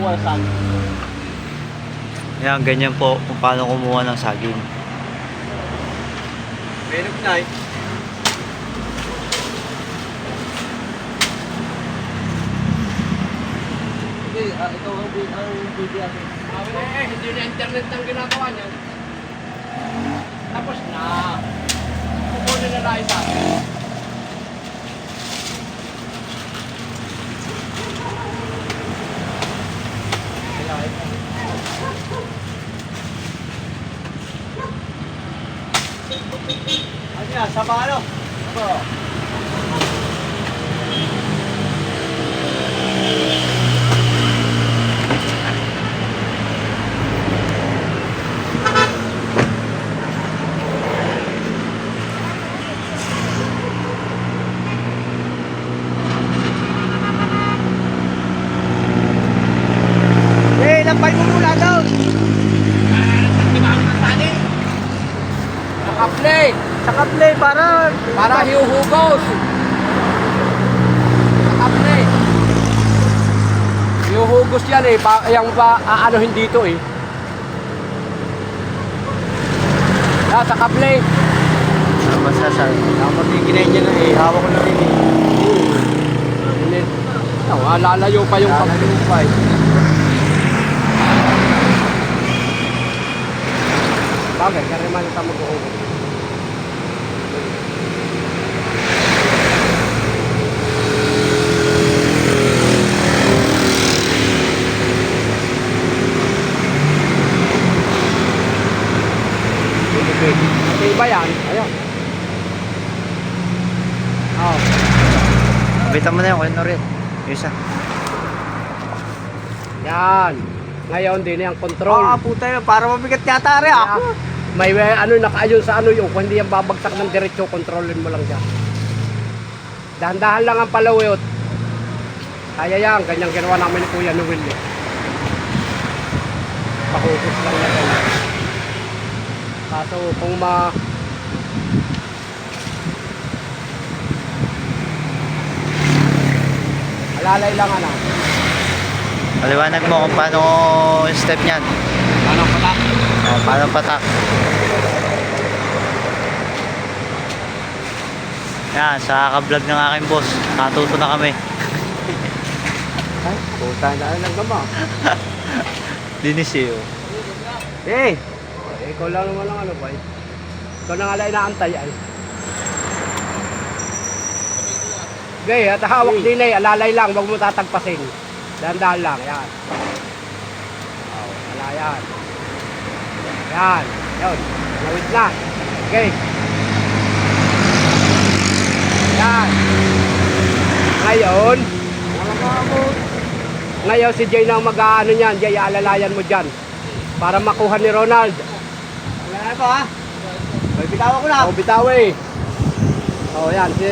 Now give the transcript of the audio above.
kumuha ng saging. Yan, ganyan po kung paano kumuha ng saging. Meron na eh. Hindi, ito ang video natin. Hindi na internet ang ginagawa niya. Tapos na. Kukunin na lang isa. Ano yan? Sa paano? Ito. Eh, lampay mo muna doon. Naka-play. Saka play para Hiuhugos. Naka-play. Hiuhugos yan eh. Yung aanuhin dito eh. Sa ka-play. Basta sa... dapat yung kinain niya na eh. Hawak ko na rin eh. Lalayo pa yung Lalayo pa eh. bagay. Kariman ito mag-uhugos. Kasi iba yan. Ayun. Oh. Bitan mo na yun, kunin na rin. Yung isa. Yan. Ngayon din yung control. Puta yun. Para mabigat yata rin ako. May ano nakaayon sa ano yung kung hindi yan babagsak ng diretso, kontrolin mo lang dyan. Dahan-dahan lang ang palawiyot. Kaya yan, ganyang ginawa namin ni Kuya Noel eh. Pahugus lang na ganyan. Kaso kung alalay lang ano. Paliwanag mo kung paano yung step niyan. Paano patak? Oh, paano patak. Yan, sa ka-vlog ng aking boss. Natuto na kami. Ay, puta na lang gama. Dinis eh. Oh. Eh, ikaw lang naman ang ano ba eh. Ikaw na nga lang inaantay ay. Okay, at hawak din eh, alalay lang, wag mo tatagpasin. Dahan-dahan lang, yan. Oh, wala yan. Yan, yun. Nawid na. Okay. Yan. Ngayon si Jay na mag-ano niyan, Jay, alalayan mo dyan. Para makuha ni Ronald. Wala pa ha. May bitawa ko na. O, bitaw eh. O, yan. Si